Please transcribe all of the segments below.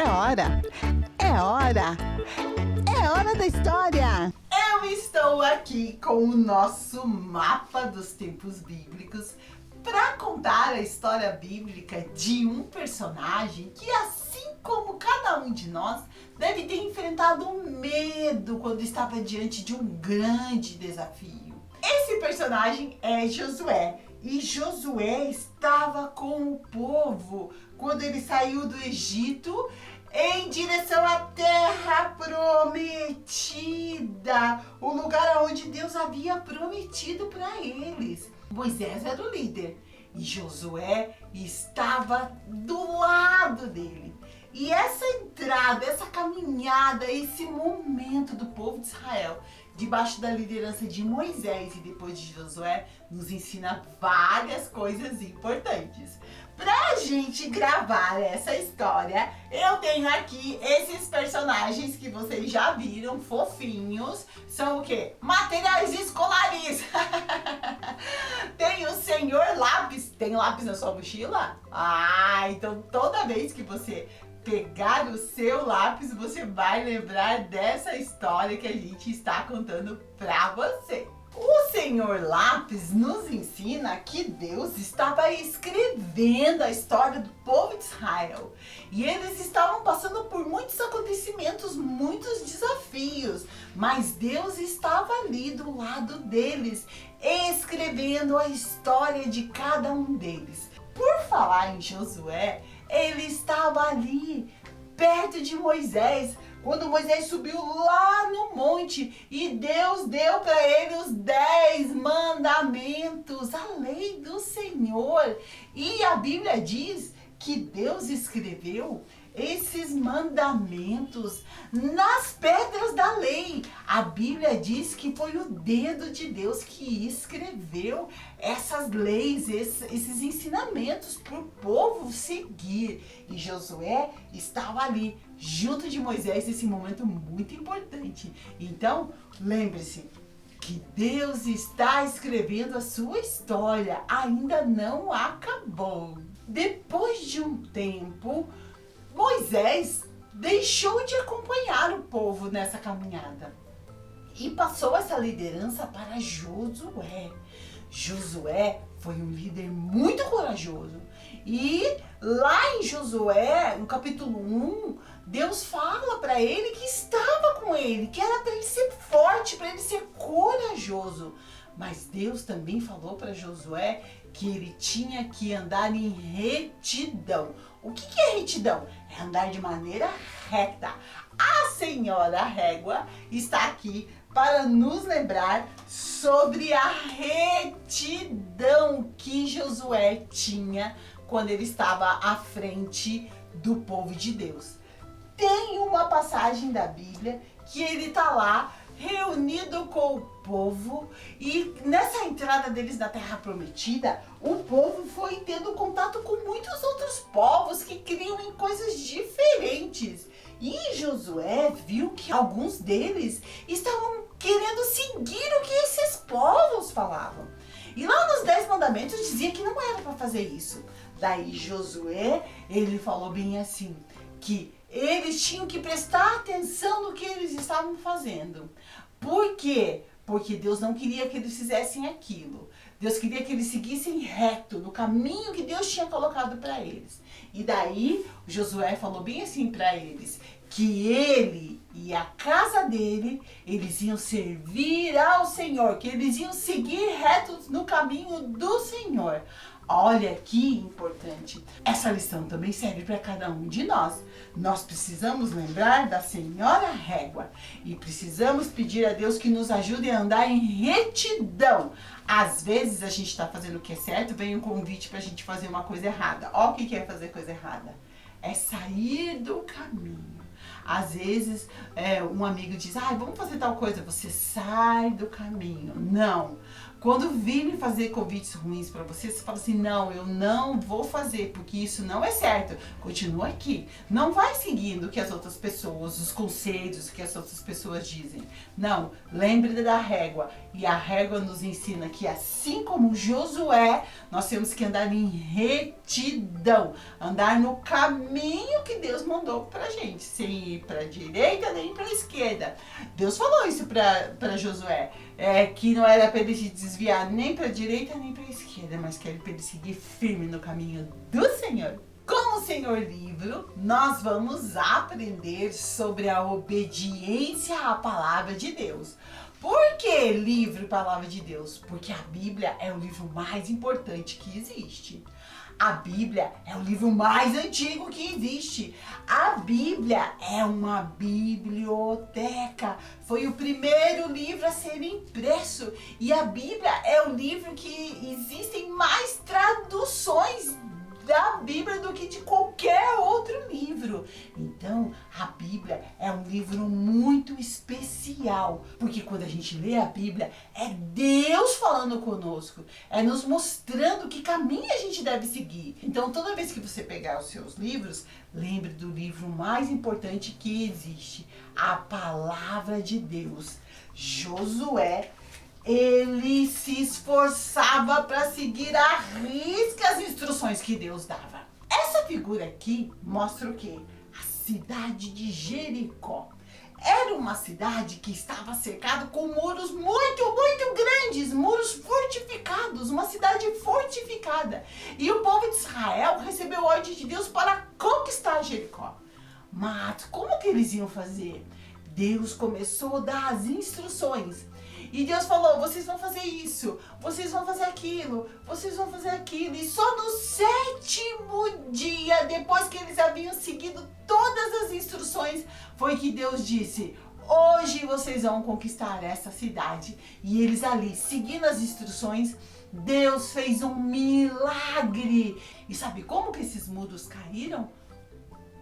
É hora! É hora! É hora da história! Eu estou aqui com o nosso mapa dos tempos bíblicos para contar a história bíblica de um personagem que, assim como cada um de nós, deve ter enfrentado medo quando estava diante de um grande desafio. Esse personagem é Josué. E Josué estava com o povo quando ele saiu do Egito em direção à terra prometida, o lugar onde Deus havia prometido para eles. Moisés era o líder e Josué estava do lado dele. E essa entrada, essa caminhada, esse momento do povo de Israel, debaixo da liderança de Moisés e depois de Josué, nos ensina várias coisas importantes. Pra gente gravar essa história, eu tenho aqui esses personagens que vocês já viram, fofinhos. São o quê? Materiais escolares! Tem o senhor lápis. Tem lápis na sua mochila? Ah, então toda vez que você pegar o seu lápis, você vai lembrar dessa história que a gente está contando pra você. O Senhor Lápis nos ensina que Deus estava escrevendo a história do povo de Israel. E eles estavam passando por muitos acontecimentos, muitos desafios. Mas Deus estava ali do lado deles, escrevendo a história de cada um deles. Por falar em Josué, ele estava ali, perto de Moisés, quando Moisés subiu lá no monte e Deus deu para ele os 10 mandamentos, a lei do Senhor. E a Bíblia diz que Deus escreveu esses mandamentos nas pedras da lei. A Bíblia diz que foi o dedo de Deus que escreveu essas leis, esses ensinamentos para o povo seguir. E Josué estava ali, junto de Moisés, nesse momento muito importante. Então, lembre-se que Deus está escrevendo a sua história, ainda não acabou. Depois de um tempo, Moisés deixou de acompanhar o povo nessa caminhada e passou essa liderança para Josué. Josué foi um líder muito corajoso. E lá em Josué, no capítulo 1, Deus fala para ele que estava com ele, que era para ele ser forte, para ele ser corajoso. Mas Deus também falou para Josué que ele tinha que andar em retidão. O que é retidão? É andar de maneira reta. A senhora Régua está aqui para nos lembrar sobre a retidão que Josué tinha quando ele estava à frente do povo de Deus. Tem uma passagem da Bíblia que ele está lá reunido com o povo e nessa entrada deles na Terra Prometida, o povo foi tendo contato com muitos outros povos que criam em coisas diferentes. E Josué viu que alguns deles estavam querendo seguir o que esses povos falavam. E lá nos 10 mandamentos dizia que não era para fazer isso. Daí Josué, ele falou bem assim, que eles tinham que prestar atenção no que eles estavam fazendo. Por quê? Porque Deus não queria que eles fizessem aquilo. Deus queria que eles seguissem reto no caminho que Deus tinha colocado para eles. E daí Josué falou bem assim para eles, que ele e a casa dele, eles iam servir ao Senhor, que eles iam seguir retos no caminho do Senhor. Olha que importante. Essa lição também serve para cada um de nós. Nós precisamos lembrar da senhora Régua e precisamos pedir a Deus que nos ajude a andar em retidão. Às vezes a gente está fazendo o que é certo, vem um convite para a gente fazer uma coisa errada. Olha o que é fazer coisa errada. É sair do caminho. Às vezes um amigo diz, vamos fazer tal coisa. Você sai do caminho. Não. Quando virem fazer convites ruins para você, você fala assim, não, eu não vou fazer, porque isso não é certo. Continua aqui. Não vai seguindo o que as outras pessoas, os conselhos que as outras pessoas dizem. Não, lembre da régua. E a régua nos ensina que assim como Josué, nós temos que andar em retidão. Andar no caminho que Deus mandou pra gente. Sem ir pra direita nem pra esquerda. Deus falou isso pra Josué. Que não era para ele se desviar nem para a direita nem para a esquerda, mas que era para ele seguir firme no caminho do Senhor. Com o Senhor Livro, nós vamos aprender sobre a obediência à palavra de Deus. Por que livro e palavra de Deus? Porque a Bíblia é o livro mais importante que existe. A Bíblia é o livro mais antigo que existe. A Bíblia é uma biblioteca. Foi o primeiro livro a ser impresso. E a Bíblia é o livro que existem mais traduções da Bíblia do que de qualquer outro livro. Então, a Bíblia é um livro muito especial, porque quando a gente lê a Bíblia, é Deus falando conosco, é nos mostrando que caminho a gente deve seguir. Então, toda vez que você pegar os seus livros, lembre do livro mais importante que existe, a Palavra de Deus. Josué, ele se esforçava para seguir à risca as instruções que Deus dava. Essa figura aqui mostra o quê? A cidade de Jericó. Era uma cidade que estava cercada com muros muito grandes, muros fortificados, uma cidade fortificada. E o povo de Israel recebeu ordem de Deus para conquistar Jericó. Mas como que eles iam fazer? Deus começou a dar as instruções. E Deus falou, vocês vão fazer isso, vocês vão fazer aquilo, vocês vão fazer aquilo. E só no 7º dia, depois que eles haviam seguido todas as instruções, foi que Deus disse, hoje vocês vão conquistar essa cidade. E eles ali, seguindo as instruções, Deus fez um milagre. E sabe como que esses muros caíram?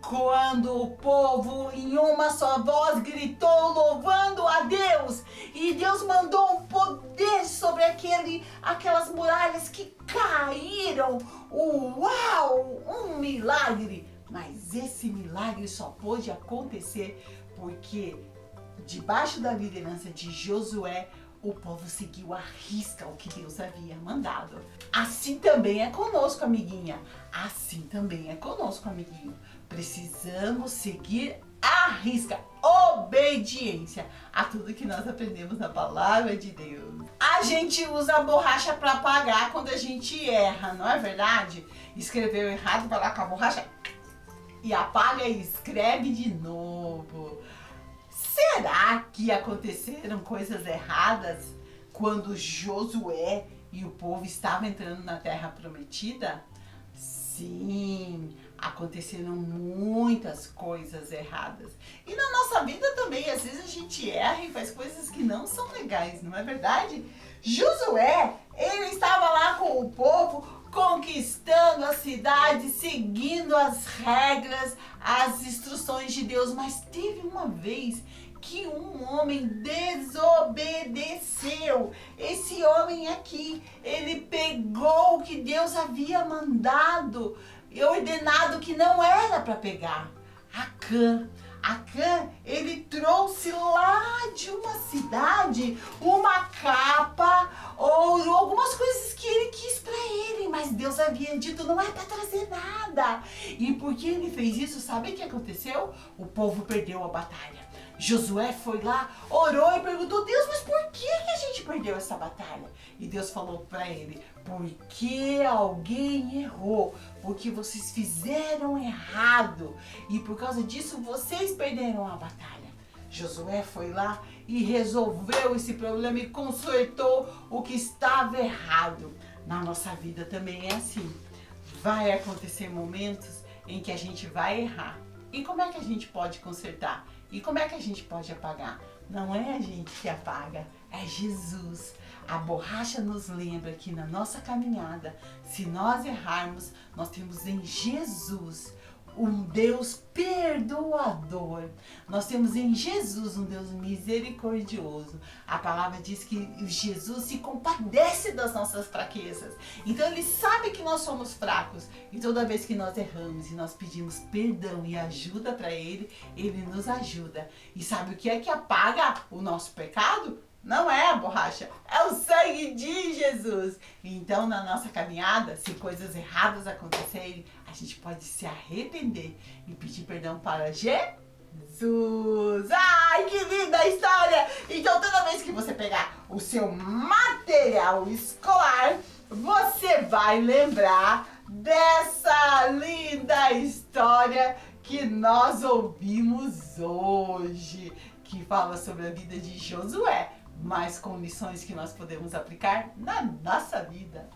Quando o povo em uma só voz gritou louvando a Deus, e Deus mandou um poder sobre aquelas muralhas que caíram. Uau! Um milagre! Mas esse milagre só pôde acontecer porque debaixo da liderança de Josué, o povo seguiu à risca o que Deus havia mandado. Assim também é conosco, amiguinha. Assim também é conosco, amiguinho. Precisamos seguir à risca, obediência a tudo que nós aprendemos na palavra de Deus. A gente usa a borracha para apagar quando a gente erra, não é verdade? Escreveu errado, vai lá com a borracha e apaga e escreve de novo. Será que aconteceram coisas erradas quando Josué e o povo estavam entrando na terra prometida? Sim, aconteceram muitas coisas erradas. E na nossa vida também, às vezes a gente erra e faz coisas que não são legais, não é verdade? Josué, ele estava lá com o povo, conquistando a cidade, seguindo as regras, as instruções de Deus, mas teve uma vez que um homem desobedeceu. Esse homem aqui, ele pegou o que Deus havia mandado e ordenado que não era para pegar. Acã, ele trouxe lá de uma cidade uma capa, ouro, algumas coisas que ele quis para ele, mas Deus havia dito, não é para trazer nada. E porque ele fez isso, sabe o que aconteceu? O povo perdeu a batalha. Josué foi lá, orou e perguntou, Deus, mas por que a gente perdeu essa batalha? E Deus falou para ele, porque alguém errou, porque vocês fizeram errado e por causa disso vocês perderam a batalha. Josué foi lá e resolveu esse problema e consertou o que estava errado. Na nossa vida também é assim. Vai acontecer momentos em que a gente vai errar. E como é que a gente pode consertar? E como é que a gente pode apagar? Não é a gente que apaga, é Jesus. A borracha nos lembra que na nossa caminhada, se nós errarmos, nós temos em Jesus um Deus perdoador. Nós temos em Jesus um Deus misericordioso. A palavra diz que Jesus se compadece das nossas fraquezas. Então ele sabe que nós somos fracos. E toda vez que nós erramos e nós pedimos perdão e ajuda para ele, ele nos ajuda. E sabe o que é que apaga o nosso pecado? Não é a borracha, é o sangue de Jesus. Então, na nossa caminhada, se coisas erradas acontecerem, a gente pode se arrepender e pedir perdão para Jesus. Ai, que linda a história! Então, toda vez que você pegar o seu material escolar, você vai lembrar dessa linda história que nós ouvimos hoje, que fala sobre a vida de Josué, mas com lições que nós podemos aplicar na nossa vida.